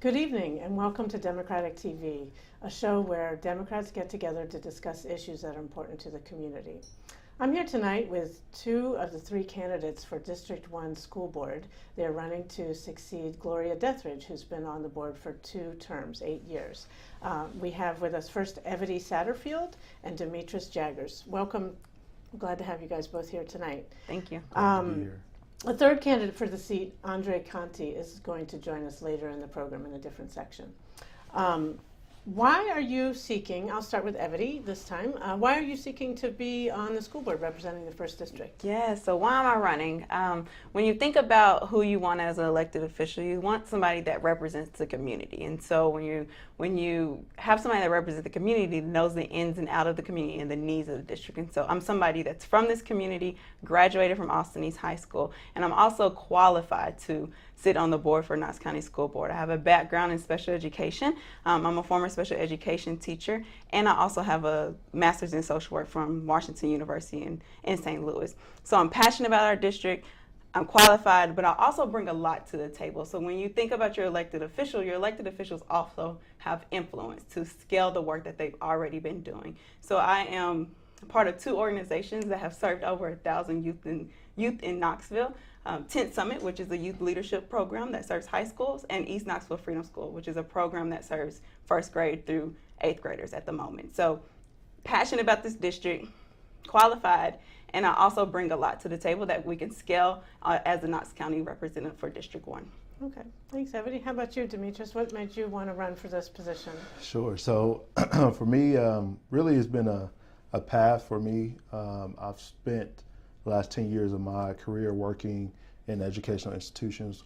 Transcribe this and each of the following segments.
Good evening and welcome to Democratic TV, a show where Democrats get together to discuss issues that are important to the community. I'm here tonight with two of the three candidates for District 1 School Board. They're running to succeed Gloria Dethridge, who's been on the board for 2 terms, 8 years. We have with us first Evetty Satterfield and Dametraus Jaggers. Welcome. I'm glad to have you guys both here tonight. Thank you. Glad to be here. A third candidate for the seat, Andre Canty, is going to join us later in the program in a different section. Why are you seeking, I'll start with Evetty this time, why are you seeking to be on the school board representing the 1st District? Yeah, so why am I running? When you think about who you want as an elected official, you want somebody that represents the community. And so when you have somebody that represents the community, knows the ins and outs of the community and the needs of the district. And so I'm somebody that's from this community, graduated from Austin East High School, and I'm also qualified to sit on the board for Knox County School Board. I have a background in special education. I'm a former special education teacher, and I also have a master's in social work from Washington University in St. Louis. So I'm passionate about our district. I'm qualified, but I also bring a lot to the table. So when you think about your elected officials also have influence to scale the work that they've already been doing. So I am part of 2 organizations that have served over 1,000 youth in Knoxville. 10th Summit, which is a youth leadership program that serves high schools, and East Knoxville Freedom School, which is a program that serves 1st grade through 8th graders at the moment. So passionate about this district, qualified, and I also bring a lot to the table that we can scale as a Knox County representative for District 1. Okay, thanks, Evetty. How about you, Dametraus? What made you want to run for this position? Sure. So for me, really it's been a path for me. I've spent the last 10 years of my career working in educational institutions,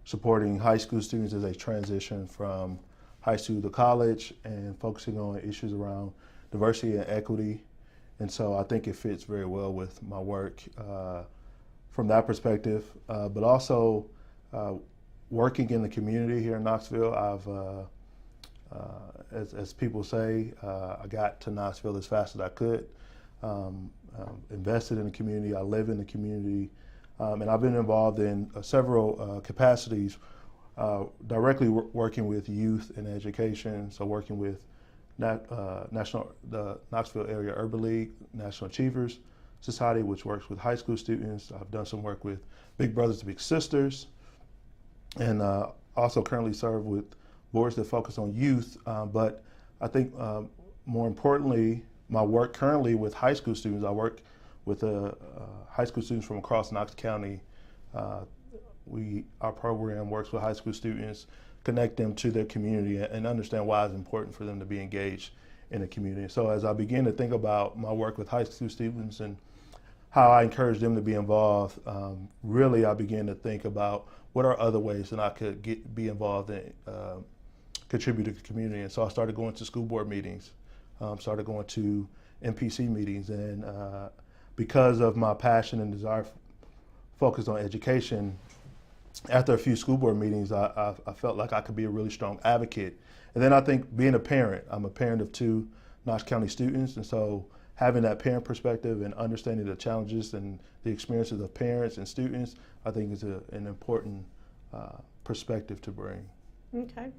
supporting high school students as they transition from high school to college and focusing on issues around diversity and equity. And so I think it fits very well with my work from that perspective, but also working in the community here in Knoxville. As people say, I got to Knoxville as fast as I could. Invested in the community, I live in the community, and I've been involved in several capacities, directly working with youth in education, so working with the Knoxville Area Urban League, National Achievers Society, which works with high school students. I've done some work with Big Brothers Big Sisters, and also currently serve with boards that focus on youth, but I think more importantly, my work currently with high school students, I work with high school students from across Knox County. Our program works with high school students, connect them to their community and understand why it's important for them to be engaged in the community. So as I begin to think about my work with high school students and how I encourage them to be involved, really I began to think about what are other ways that I could be involved and contribute to the community. And so I started going to school board meetings. Started going to MPC meetings, and because of my passion and desire focused on education, after a few school board meetings, I felt like I could be a really strong advocate. And then I think being a parent, I'm a parent of 2 Knox County students, and so having that parent perspective and understanding the challenges and the experiences of parents and students, I think is an important perspective to bring. Okay.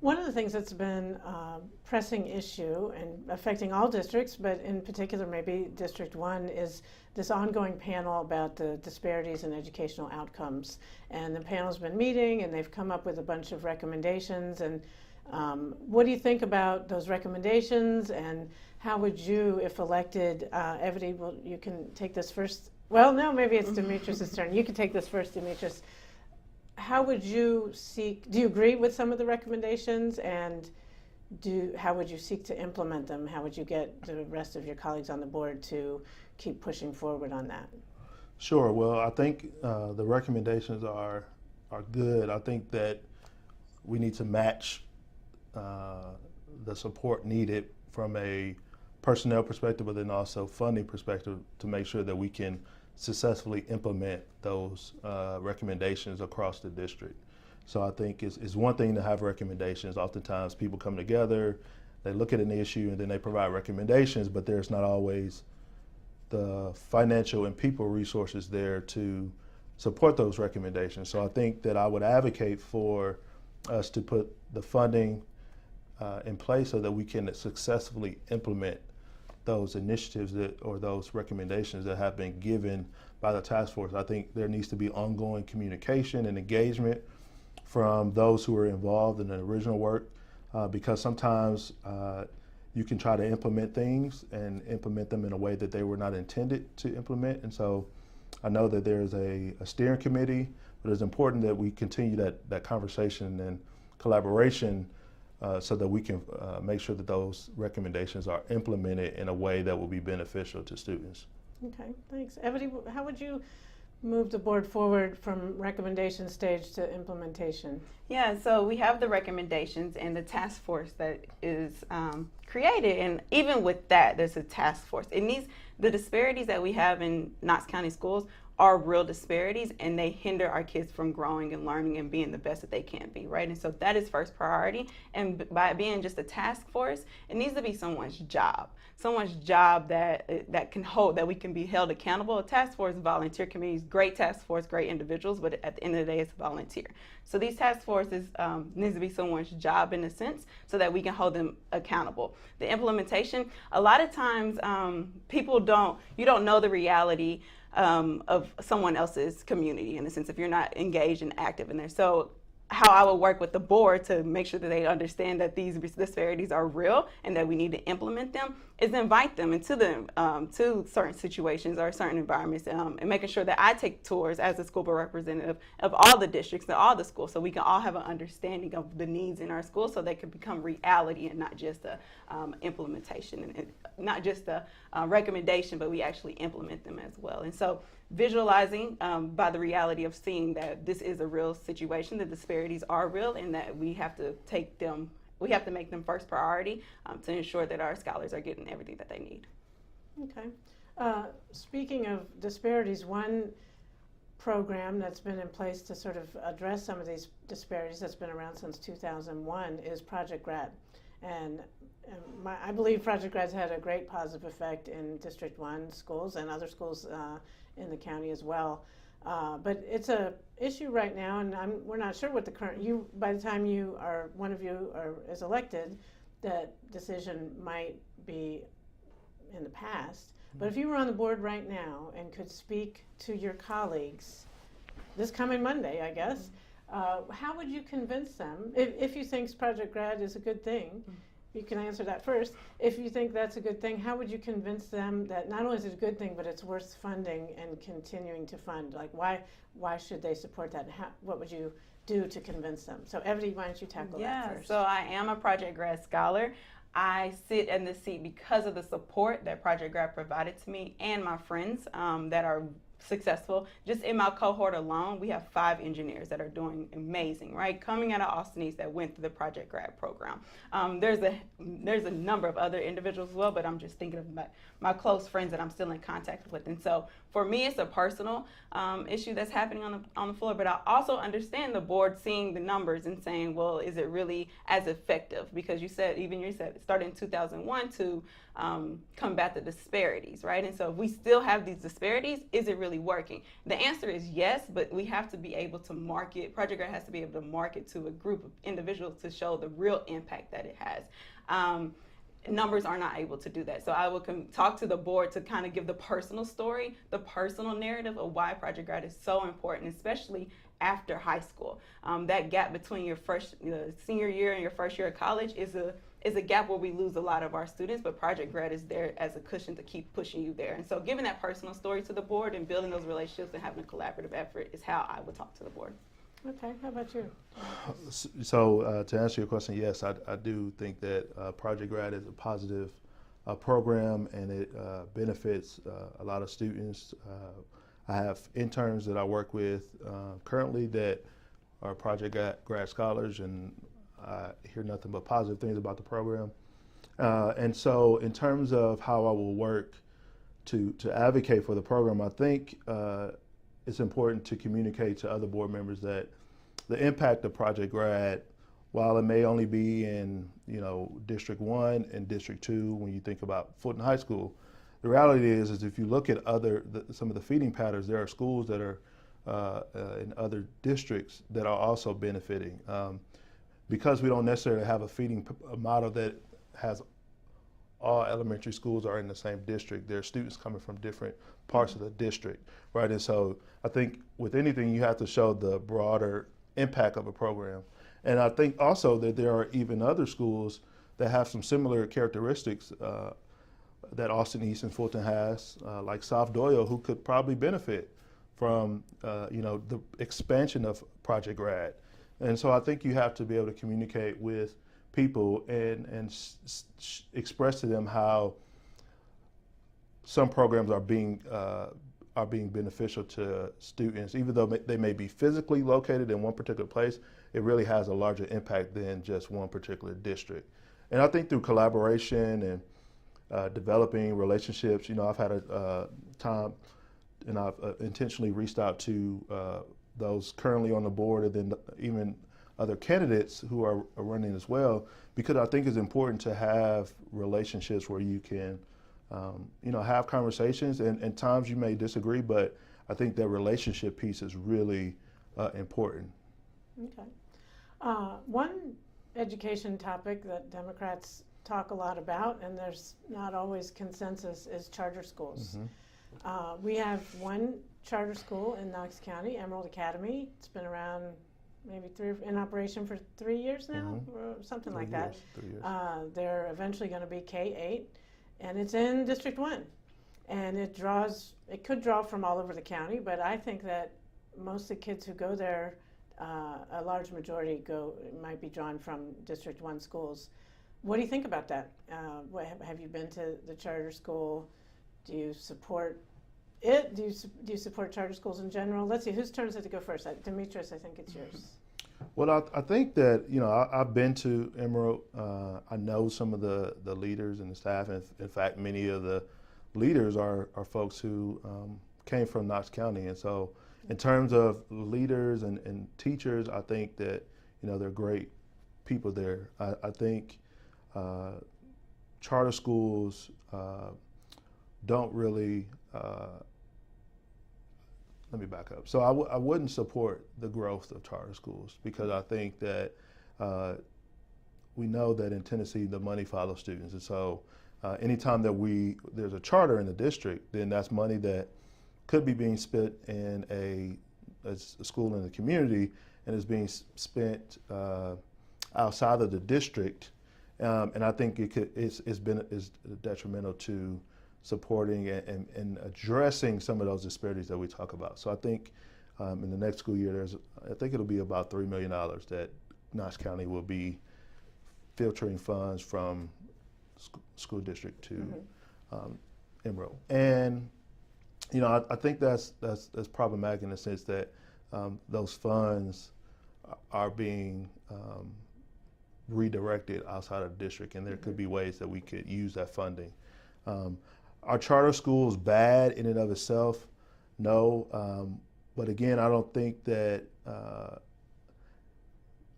One of the things that's been a pressing issue and affecting all districts, but in particular maybe District 1, is this ongoing panel about the disparities in educational outcomes. And the panel's been meeting and they've come up with a bunch of recommendations. And what do you think about those recommendations, and how would you, if elected, Evetty, well, you can take this first. Well, no, maybe it's Dametraus' turn. You can take this first, Dametraus. How would you seek, do you agree with some of the recommendations, and how would you seek to implement them? How would you get the rest of your colleagues on the board to keep pushing forward on that? Sure. Well, I think the recommendations are good. I think that we need to match the support needed from a personnel perspective, but then also funding perspective to make sure that we can successfully implement those recommendations across the district. So I think it's one thing to have recommendations. Oftentimes people come together, they look at an issue, and then they provide recommendations, but there's not always the financial and people resources there to support those recommendations. So I think that I would advocate for us to put the funding in place so that we can successfully implement those initiatives or those recommendations that have been given by the task force. I think there needs to be ongoing communication and engagement from those who are involved in the original work, because sometimes you can try to implement things and implement them in a way that they were not intended to implement. And so I know that there's a steering committee, but it's important that we continue that conversation and collaboration so that we can make sure that those recommendations are implemented in a way that will be beneficial to students. Okay, thanks. Evetty, how would you move the board forward from recommendation stage to implementation? Yeah, so we have the recommendations and the task force that is created, and even with that, there's a task force. The disparities that we have in Knox County schools are real disparities, and they hinder our kids from growing and learning and being the best that they can be, right? And so that is first priority. And by being just a task force, it needs to be someone's job that can hold, that we can be held accountable. A task force, volunteer committees, great task force, great individuals, but at the end of the day, it's volunteer. So these task forces needs to be someone's job in a sense, so that we can hold them accountable. The implementation, a lot of times you don't know the reality of someone else's community, in a sense, if you're not engaged and active in there. So how I would work with the board to make sure that they understand that these disparities are real and that we need to implement them is invite them into to certain situations or certain environments, and making sure that I take tours as a school board representative of all the districts and all the schools, so we can all have an understanding of the needs in our schools, so they can become reality and not just a implementation, and not just a recommendation, but we actually implement them as well. And so visualizing by the reality of seeing that this is a real situation, the disparities are real, and that we have to make them first priority to ensure that our scholars are getting everything that they need. Okay. Speaking of disparities, one program that's been in place to sort of address some of these disparities that's been around since 2001 is Project Grad. And I believe Project Grad's had a great positive effect in District 1 schools and other schools in the county as well. But it's a issue right now, and we're not sure what the current, by the time one of you is elected, that decision might be in the past. But if you were on the board right now and could speak to your colleagues this coming Monday, I guess, how would you convince them, if you think Project Grad is a good thing? You can answer that first. If you think that's a good thing, how would you convince them that not only is it a good thing, but it's worth funding and continuing to fund? Like, why should they support that? What would you do to convince them? So, Evetty, why don't you tackle that first? So I am a Project Grad scholar. I sit in this seat because of the support that Project Grad provided to me and my friends that are successful. Just in my cohort alone, we have 5 engineers that are doing amazing, right? Coming out of Austin East that went through the Project Grad program. There's a number of other individuals as well, but I'm just thinking of my close friends that I'm still in contact with. And so for me, it's a personal issue that's happening on the floor, but I also understand the board seeing the numbers and saying, well, is it really as effective? Because you said it started in 2001 to combat the disparities, right? And so if we still have these disparities, is it really working? The answer is yes, but we have to be able to market. Project Grad has to be able to market to a group of individuals to show the real impact that it has. Numbers are not able to do that. So I will talk to the board to kind of give the personal story, the personal narrative of why Project Grad is so important, especially after high school. That gap between your senior year and your first year of college is a gap where we lose a lot of our students, but Project Grad is there as a cushion to keep pushing you there. And so giving that personal story to the board and building those relationships and having a collaborative effort is how I would talk to the board. Okay, how about you? So to answer your question, yes, I do think that Project Grad is a positive program, and it benefits a lot of students. I have interns that I work with currently that are Project Grad scholars, and I hear nothing but positive things about the program. And so in terms of how I will work to advocate for the program, I think it's important to communicate to other board members that the impact of Project Grad, while it may only be in District 1 and District 2, when you think about Fulton High School, the reality is if you look at some of the feeding patterns, there are schools that are in other districts that are also benefiting. because we don't necessarily have a feeding model that has all elementary schools are in the same district. There are students coming from different parts of the district, right? And so I think with anything, you have to show the broader impact of a program. And I think also that there are even other schools that have some similar characteristics that Austin East and Fulton has, like South Doyle, who could probably benefit from the expansion of Project Grad. And so I think you have to be able to communicate with people and express to them how some programs are being beneficial to students, even though they may be physically located in one particular place. It really has a larger impact than just one particular district. And I think through collaboration and developing relationships, I've had a time, and I've intentionally reached out to those currently on the board, and then even other candidates who are running as well, because I think it's important to have relationships where you can, have conversations, and times you may disagree, but I think that relationship piece is really important. Okay. One education topic that Democrats talk a lot about, and there's not always consensus, is charter schools. Mm-hmm. We have one charter school in Knox County, Emerald Academy. It's been around maybe in operation for 3 years now, mm-hmm. or something like that. 3 years. They're eventually going to be K-8, and it's in District 1. And it could draw from all over the county, but I think that most of the kids who go there, a large majority might be drawn from District 1 schools. What do you think about that? Have you been to the charter school? Do you support it? Do you support charter schools in general? Let's see, whose turn is it to go first? Demetraus, I think it's yours. Well, I think that, I've been to Emerald. I know some of the leaders and the staff, and in fact, many of the leaders are folks who came from Knox County. And so in terms of leaders and teachers, I think that, they're great people there. I think charter schools don't really, let me back up. So I wouldn't support the growth of charter schools, because I think that we know that in Tennessee, the money follows students. And so anytime that there's a charter in the district, then that's money that could be being spent in a school in the community and is being spent outside of the district. And I think it's detrimental to supporting and addressing some of those disparities that we talk about. So I think in the next school year, I think it'll be about $3 million that Knox County will be filtering funds from school district to mm-hmm. Emerald. And I think that's problematic in the sense that those funds are being redirected outside of the district, and there could be ways that we could use that funding. Are charter schools bad in and of itself? No, but again, I don't think that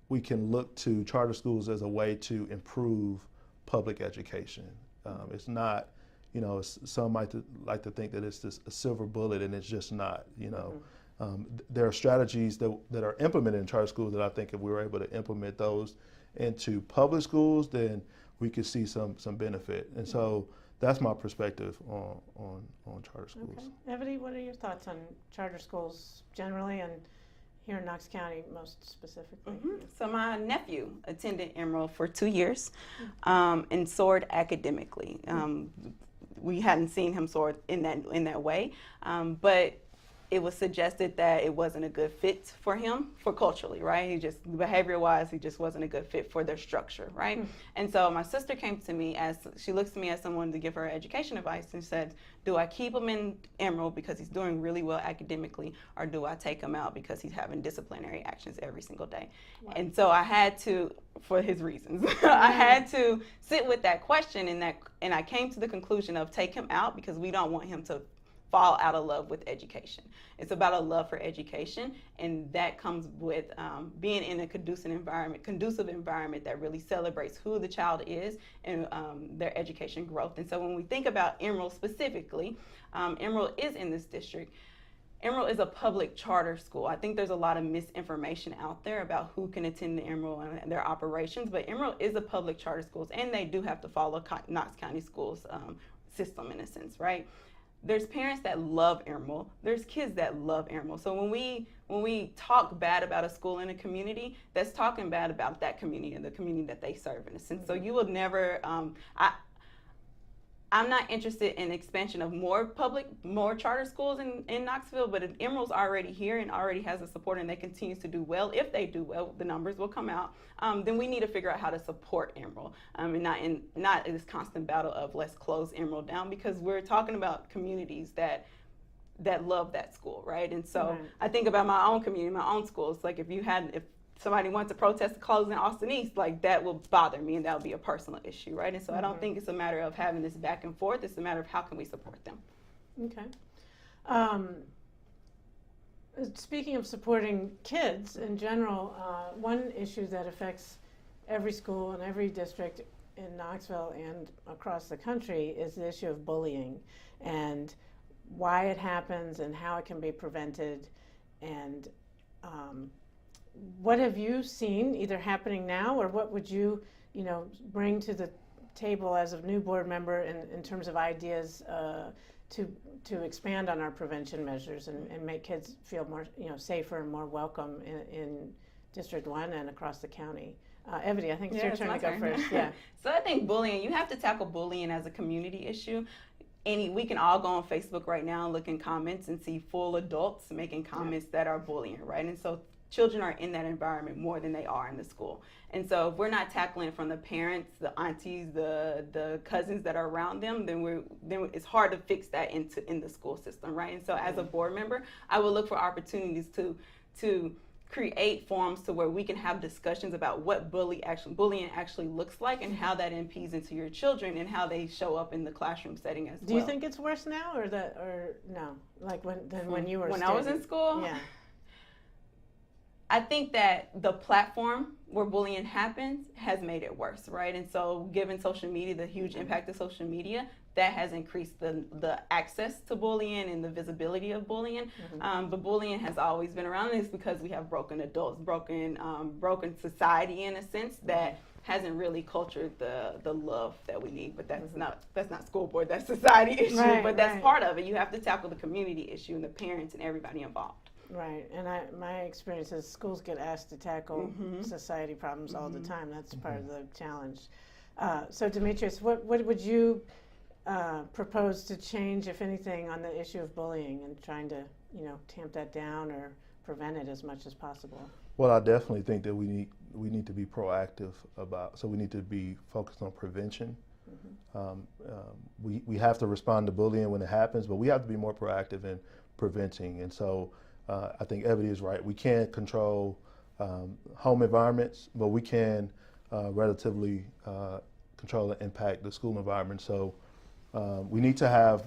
we can look to charter schools as a way to improve public education. It's not, some might like to think that it's just a silver bullet, and it's just not. There are strategies that are implemented in charter schools that I think if we were able to implement those into public schools, then we could see some benefit. And so that's my perspective on charter schools. Okay. Evetty, what are your thoughts on charter schools generally, and here in Knox County most specifically? Mm-hmm. So my nephew attended Emerald for 2 years and soared academically. We hadn't seen him soar in that way, but it was suggested that it wasn't a good fit for him, for culturally, right? Behavior-wise, he just wasn't a good fit for their structure, right? Mm-hmm. And so my sister came to me she looks to me as someone to give her education advice, and said, do I keep him in Emerald because he's doing really well academically, or do I take him out because he's having disciplinary actions every single day? Wow. And so I had to, for his reasons, I had to sit with that question, and I came to the conclusion of take him out because we don't want him to fall out of love with education. It's about a love for education, and that comes with being in a conducive environment that really celebrates who the child is and their education growth. And so when we think about Emerald specifically, Emerald is in this district, Emerald is a public charter school. I think there's a lot of misinformation out there about who can attend the Emerald and their operations, but Emerald is a public charter school, and they do have to follow Knox County Schools system in a sense, right? There's parents that love Emerald. There's kids that love Emerald. So when we talk bad about a school in a community, that's talking bad about that community and the community that they serve in a sense. So you will never. I'm not interested in expansion of more charter schools in Knoxville, but if Emerald's already here and already has the support and they continue to do well, if they do well, the numbers will come out, then we need to figure out how to support Emerald and not in this constant battle of let's close Emerald down, because we're talking about communities that love that school, right? And so Right. I think about my own community, my own schools. Like if somebody wants to protest the closing in Austin East, like that will bother me, and that would be a personal issue, right? And so I don't think it's a matter of having this back and forth. It's a matter of how can we support them. Okay. Speaking of supporting kids in general, one issue that affects every school and every district in Knoxville and across the country is the issue of bullying and why it happens and how it can be prevented. And what have you seen either happening now, or what would you bring to the table as a new board member in terms of ideas to expand on our prevention measures and make kids feel more safer and more welcome in District 1 and across the county? Evetty, I think it's your turn to go first. Yeah. So I think bullying, you have to tackle bullying as a community issue. We can all go on Facebook right now and look in comments and see full adults making comments that are bullying, right? And so children are in that environment more than they are in the school. And so if we're not tackling it from the parents, the aunties, the cousins that are around them, then it's hard to fix that in the school system, right? And so as a board member, I would look for opportunities to create forums to where we can have discussions about what bullying actually looks like and how that impedes into your children and how they show up in the classroom setting as well. Do you think it's worse now or no? Like when you were when I was in school? Yeah. I think that the platform where bullying happens has made it worse, right? And so given social media, the huge impact of social media, that has increased the access to bullying and the visibility of bullying. But bullying has always been around, and it's because we have broken adults, broken society in a sense that hasn't really cultured the love that we need. But that's not school board, that's society issue. Right, but that's right. part of it. You have to tackle the community issue and the parents and everybody involved. Right, and my experience is schools get asked to tackle society problems all the time. That's part of the challenge. So Dametraus, what would you propose to change, if anything, on the issue of bullying and trying to tamp that down or prevent it as much as possible? Well, I definitely think that we need to be proactive so we need to be focused on prevention. We have to respond to bullying when it happens, but we have to be more proactive in preventing. And so I think Evetty is right. We can't control home environments, but we can relatively control and impact the school environment. So we need to have,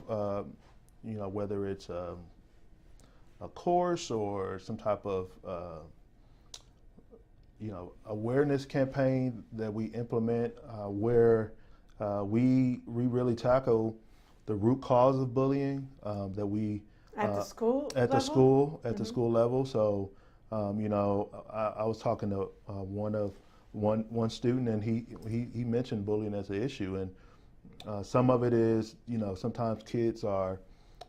whether it's a course or some type of, awareness campaign that we implement where we really tackle the root cause of bullying that we At the school at level? the school level. So, I was talking to one student, and he mentioned bullying as an issue, and some of it is sometimes kids are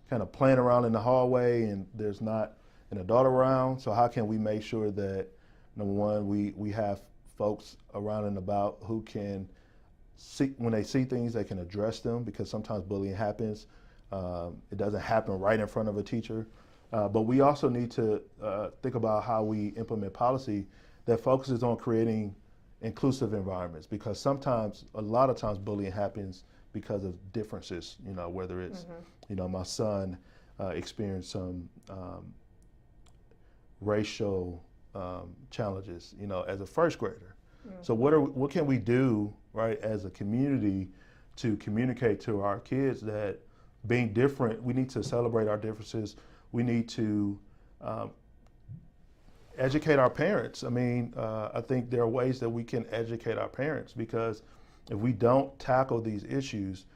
kind of playing around in the hallway, and there's not an adult around. So how can we make sure that number one, we have folks around and about who can see when they see things, they can address them, because sometimes bullying happens. It doesn't happen right in front of a teacher. But we also need to think about how we implement policy that focuses on creating inclusive environments, because a lot of times bullying happens because of differences, whether it's, my son experienced some racial challenges, as a first grader. So what can we do, right, as a community to communicate to our kids that being different, we need to celebrate our differences. We need to educate our parents. I mean, I think there are ways that we can educate our parents, because if we don't tackle these issues,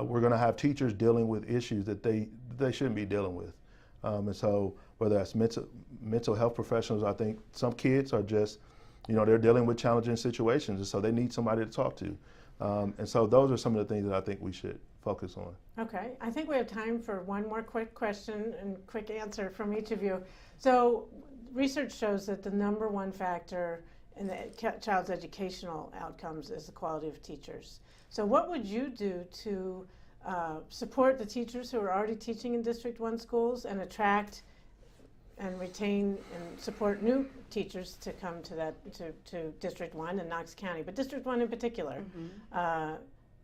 we're going to have teachers dealing with issues that they shouldn't be dealing with. And so whether that's mental health professionals, I think some kids are just, they're dealing with challenging situations, and so they need somebody to talk to. And so those are some of the things that I think we should focus on. Okay, I think we have time for one more quick question and quick answer from each of you. So research shows that the number one factor in the child's educational outcomes is the quality of teachers. So what would you do to support the teachers who are already teaching in District 1 schools and attract and retain and support new teachers to come to to District 1 and Knox County, but District 1 in particular?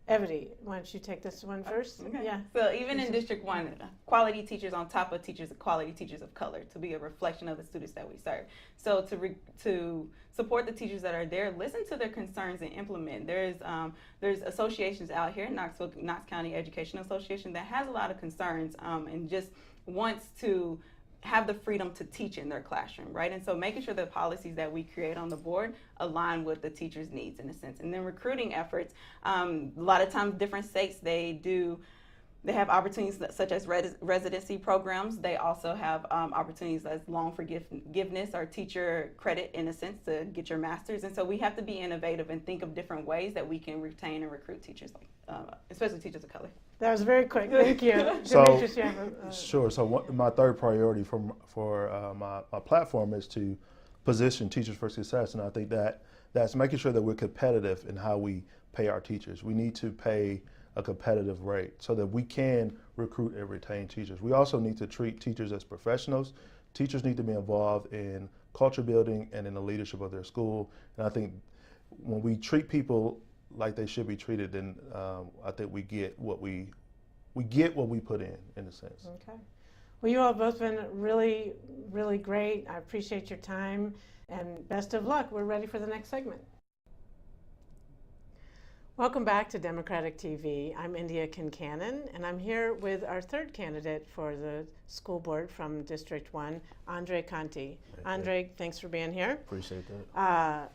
Evetty, why don't you take this one first? Okay. Yeah. So even in District 1, quality teachers on top of teachers, quality teachers of color, to be a reflection of the students that we serve. So to support the teachers that are there, listen to their concerns and implement. There's associations out here, Knox County Education Association, that has a lot of concerns and just wants to have the freedom to teach in their classroom, right? And so making sure the policies that we create on the board align with the teachers' needs in a sense. And then recruiting efforts, a lot of times different states, they have opportunities such as residency programs. They also have opportunities as loan forgiveness or teacher credit in a sense to get your master's. And so we have to be innovative and think of different ways that we can retain and recruit teachers, especially teachers of color. That was very quick. Thank you. So, Dametraus, you have sure. So my third priority for my platform is to position Teachers for Success, and I think that's making sure that we're competitive in how we pay our teachers. We need to pay a competitive rate so that we can recruit and retain teachers. We also need to treat teachers as professionals. Teachers need to be involved in culture building and in the leadership of their school. And I think when we treat people like they should be treated, then I think we get what we put in a sense. Okay. Well, you all have both been really, really great. I appreciate your time and best of luck. We're ready for the next segment. Welcome back to Democratic TV. I'm Indya Kincannon, and I'm here with our third candidate for the school board from District 1, Andre Canty. Andre, thanks for being here. Appreciate that.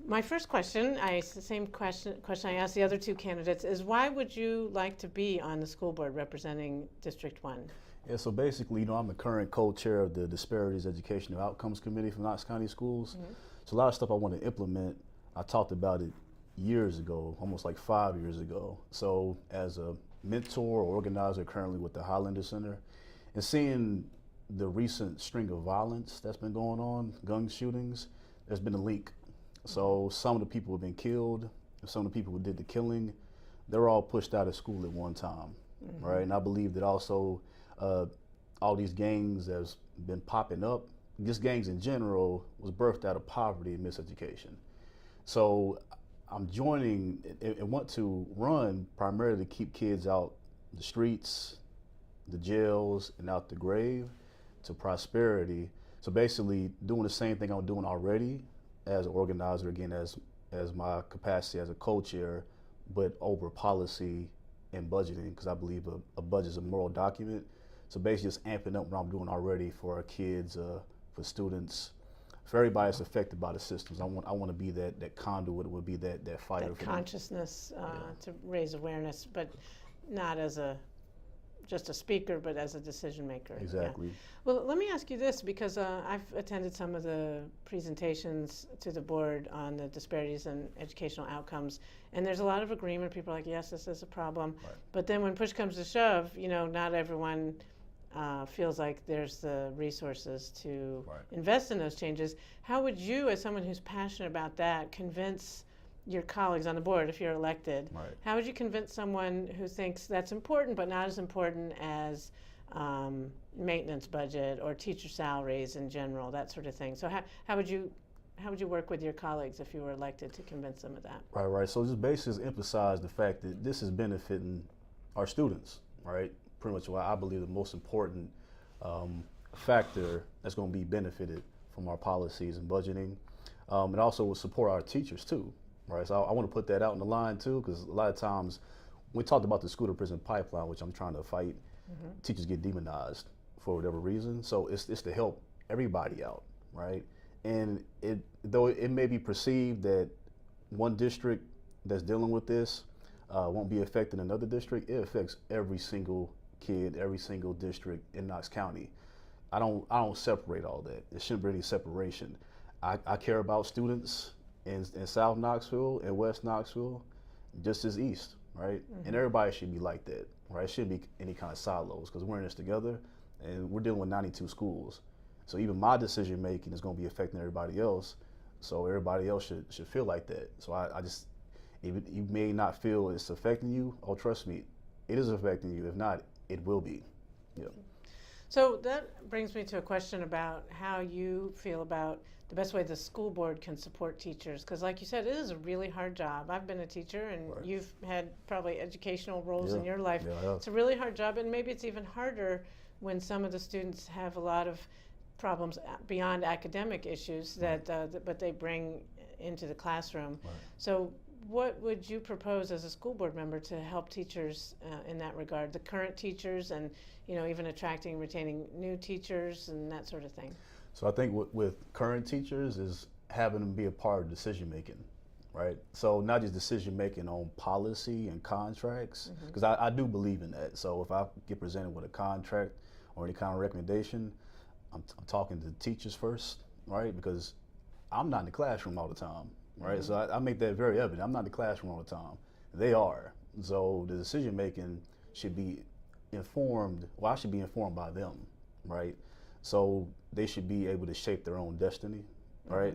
My first question, the same question I asked the other two candidates, is why would you like to be on the school board representing District 1? Yeah, so basically, I'm the current co-chair of the Disparities Educational Outcomes Committee for Knox County Schools. Mm-hmm. So a lot of stuff I want to implement, I talked about it years ago, almost like 5 years ago. So as a mentor or organizer currently with the Highlander Center, and seeing the recent string of violence that's been going on, gun shootings, there's been a link. So some of the people have been killed, some of the people who did the killing, they're all pushed out of school at one time, mm-hmm. right? And I believe that also all these gangs that's been popping up, just gangs in general, was birthed out of poverty and miseducation. So I'm joining and want to run primarily to keep kids out the streets, the jails, and out the grave to prosperity. So basically doing the same thing I'm doing already as an organizer, again, as my capacity as a co-chair, but over policy and budgeting, because I believe a budget is a moral document. So basically just amping up what I'm doing already for our kids, for students, for everybody that's affected by the systems. I want to be that conduit, would be that fighter. That for consciousness to raise awareness, but not as just a speaker, but as a decision maker. Exactly. Yeah. Well, let me ask you this, because I've attended some of the presentations to the board on the disparities in educational outcomes, and there's a lot of agreement. People are like, yes, this is a problem. Right. But then when push comes to shove, not everyone feels like there's the resources to invest in those changes. How would you, as someone who's passionate about that, convince your colleagues on the board, if you're elected, how would you convince someone who thinks that's important but not as important as maintenance budget or teacher salaries in general, that sort of thing? So how would you work with your colleagues if you were elected to convince them of that? Right. So just basically emphasize the fact that this is benefiting our students, right? Pretty much why I believe the most important factor that's going to be benefited from our policies and budgeting. And also will support our teachers too. Right, so I want to put that out in the line too, because a lot of times we talked about the school to prison pipeline, which I'm trying to fight. Mm-hmm. Teachers get demonized for whatever reason, so it's to help everybody out, right? And though it may be perceived that one district that's dealing with this won't be affected in another district, it affects every single kid, every single district in Knox County. I don't separate all that. There shouldn't be any separation. I care about students in South Knoxville and West Knoxville just as East, right? And everybody should be like that, right? It shouldn't be any kind of silos, because we're in this together and we're dealing with 92 schools. So even my decision making is going to be affecting everybody else. So everybody else should feel like that. So I just, even you may not feel it's affecting you, oh, trust me, it is affecting you. If not, it will be. Yeah. So that brings me to a question about how you feel about the best way the school board can support teachers. Because like you said, it is a really hard job. I've been a teacher, and Right. you've had probably educational roles in Yeah. your life. Yeah, It's a really hard job, and maybe it's even harder when some of the students have a lot of problems beyond academic issues that but they bring into the classroom. Right. So what would you propose as a school board member to help teachers in that regard, the current teachers, and even attracting and retaining new teachers and that sort of thing? So I think with current teachers is having them be a part of decision making, right? So not just decision making on policy and contracts, because I do believe in that. So if I get presented with a contract or any kind of recommendation, I'm talking to the teachers first, right? Because I'm not in the classroom all the time, right? So I make that very evident. I'm not in the classroom all the time. They are. So the decision making should be informed, well, I should be informed by them, right? So they should be able to shape their own destiny, right?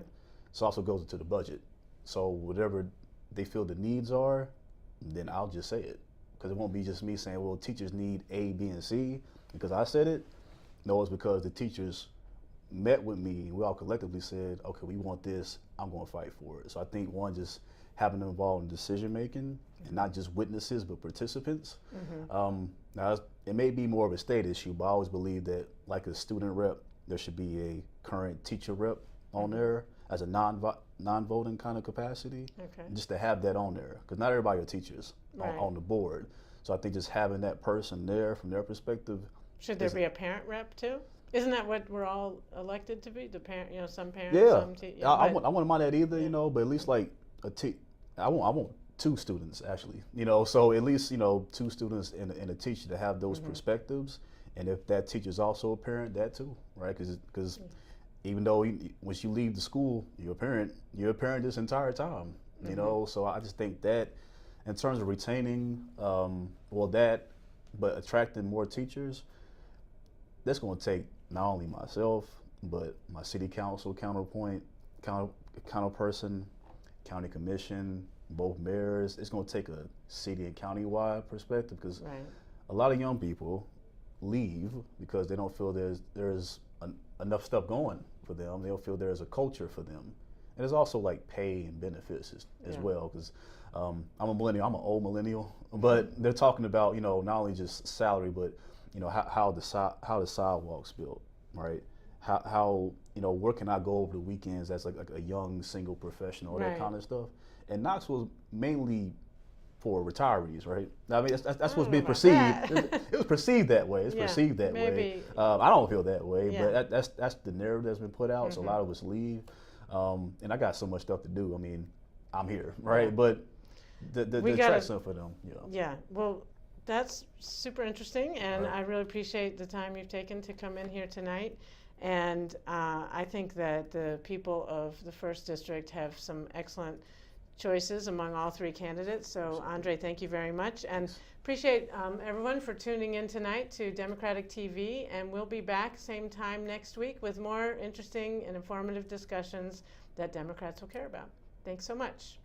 This also goes into the budget. So whatever they feel the needs are, then I'll just say it. Because it won't be just me saying, well, teachers need A, B, and C, because I said it. No, it's because the teachers met with me and we all collectively said, okay, we want this, I'm going to fight for it. So I think one, just having them involved in decision making and not just witnesses but participants. Now it may be more of a state issue, but I always believe that like a student rep, there should be a current teacher rep on there as a non-voting kind of capacity, just to have that on there, because not everybody are teachers on the board. So I think just having that person there from their perspective. Should there be a parent rep too? Isn't that what we're all elected to be? The parent, some parents, yeah. some teachers. I wouldn't mind that either, but at least like I want two students actually, so at least two students and a teacher to have those perspectives, and if that teacher's also a parent, that too, right? Because even though once you leave the school, you're a parent this entire time, So I just think that in terms of retaining, but attracting more teachers, that's going to take not only myself, but my city council counterperson, county commission, both mayors. It's going to take a city and county-wide perspective, because a lot of young people leave because they don't feel there's enough stuff going for them. They don't feel there's a culture for them. And there's also like pay and benefits as well, because I'm a millennial, I'm an old millennial, but they're talking about, not only just salary, but how the sidewalks built, right? How where can I go over the weekends as like a young single professional, that kind of stuff. And Knoxville's mainly for retirees, right? I mean, that's what's being perceived. It was perceived that way. It's perceived that way. I don't feel that way, but that's the narrative that's been put out. So a lot of us leave, and I got so much stuff to do. I mean, I'm here, right? But the attraction for them, Yeah, well, that's super interesting, and I really appreciate the time you've taken to come in here tonight. And I think that the people of the 1st District have some excellent choices among all 3 candidates. So Andre, thank you very much, and appreciate everyone for tuning in tonight to Democratic TV, and we'll be back same time next week with more interesting and informative discussions that Democrats will care about. Thanks so much.